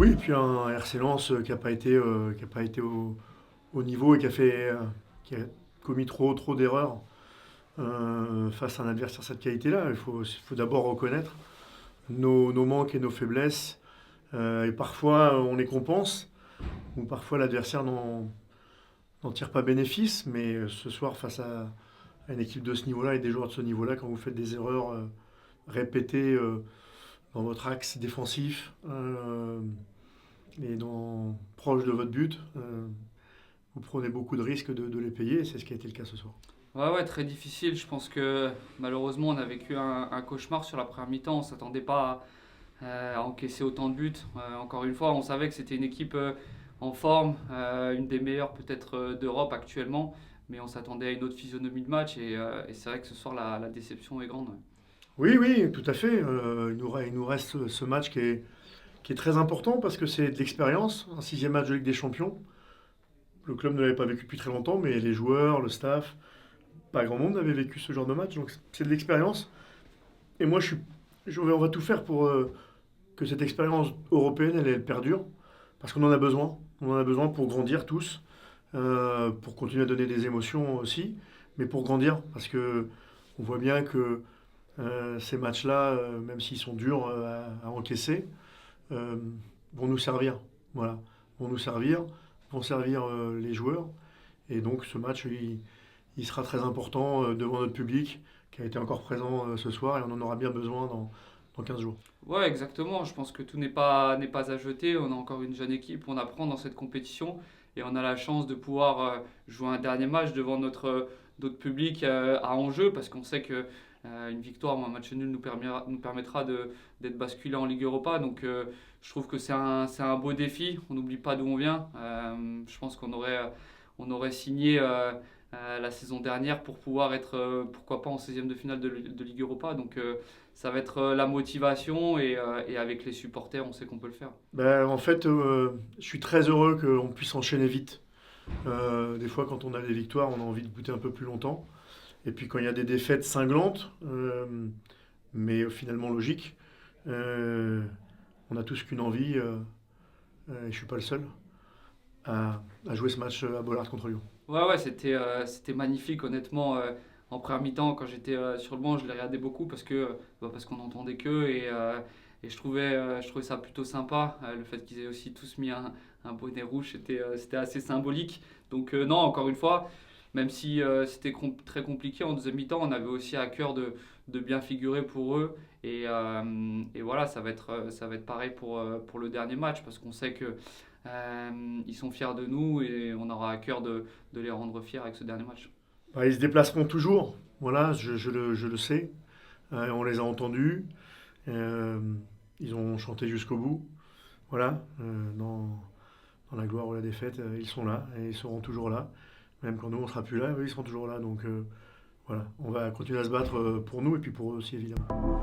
Oui, et puis un RC Lens qui n'a pas été, au niveau et qui a commis trop d'erreurs face à un adversaire de cette qualité-là. Il faut d'abord reconnaître nos manques et nos faiblesses. Et parfois, on les compense, ou parfois l'adversaire n'en tire pas bénéfice. Mais ce soir, face à une équipe de ce niveau-là et des joueurs de ce niveau-là, quand vous faites des erreurs répétées dans votre axe défensif et proche de votre but, vous prenez beaucoup de risques de les payer, et c'est ce qui a été le cas ce soir. Ouais, ouais, très difficile. Je pense que malheureusement, on a vécu un cauchemar sur la première mi-temps. On ne s'attendait pas à encaisser autant de buts. Encore une fois, on savait que c'était une équipe en forme, une des meilleures peut-être d'Europe actuellement. Mais on s'attendait à une autre physionomie de match. Et c'est vrai que ce soir, la déception est grande. Oui, oui, tout à fait. Il nous reste ce match qui est très important parce que c'est de l'expérience, un sixième match de Ligue des Champions. Le club ne l'avait pas vécu depuis très longtemps, mais les joueurs, le staff, pas grand monde avait vécu ce genre de match, donc c'est de l'expérience. Et moi, on va tout faire pour que cette expérience européenne, elle perdure, parce qu'on en a besoin. On en a besoin pour grandir tous, pour continuer à donner des émotions aussi, mais pour grandir, parce que on voit bien que ces matchs-là, même s'ils sont durs à encaisser, euh, vont nous servir. Voilà, vont nous servir, vont servir les joueurs. Et donc ce match, il sera très important devant notre public qui a été encore présent ce soir et on en aura bien besoin dans 15 jours. Ouais, exactement. Je pense que tout n'est pas à jeter. On a encore une jeune équipe. On apprend dans cette compétition. Et on a la chance de pouvoir jouer un dernier match devant notre public à enjeu. Parce qu'on sait que une victoire ou un match nul nous permettra d'être basculé en Ligue Europa. Donc je trouve que c'est un beau défi. On n'oublie pas d'où on vient. Je pense qu'on aurait signé la saison dernière pour pouvoir être, pourquoi pas, en 16e de finale de Ligue Europa. Donc ça va être la motivation et avec les supporters, on sait qu'on peut le faire. Ben, en fait, je suis très heureux qu'on puisse enchaîner vite. Des fois, quand on a des victoires, on a envie de goûter un peu plus longtemps. Et puis quand il y a des défaites cinglantes, mais finalement logiques, euh, on a tous qu'une envie, et je ne suis pas le seul, à jouer ce match à Bollard contre Lyon. Ouais, ouais, c'était magnifique, honnêtement. En première mi-temps, quand j'étais sur le banc, je les regardais beaucoup parce qu'on entendait qu'eux et je trouvais ça plutôt sympa. Le fait qu'ils aient aussi tous mis un bonnet rouge, c'était assez symbolique. Donc, non, encore une fois, même si c'était très compliqué en deuxième mi-temps, on avait aussi à cœur de bien figurer pour eux. Et voilà, ça va être pareil pour le dernier match parce qu'on sait que ils sont fiers de nous et on aura à cœur de les rendre fiers avec ce dernier match. Bah, ils se déplaceront toujours, voilà, je le sais. On les a entendus, euh, ils ont chanté jusqu'au bout. Voilà, dans la gloire ou la défaite, ils sont là et ils seront toujours là. Même quand nous on sera plus là, eux ils seront toujours là. Donc voilà, on va continuer à se battre pour nous et puis pour eux aussi évidemment.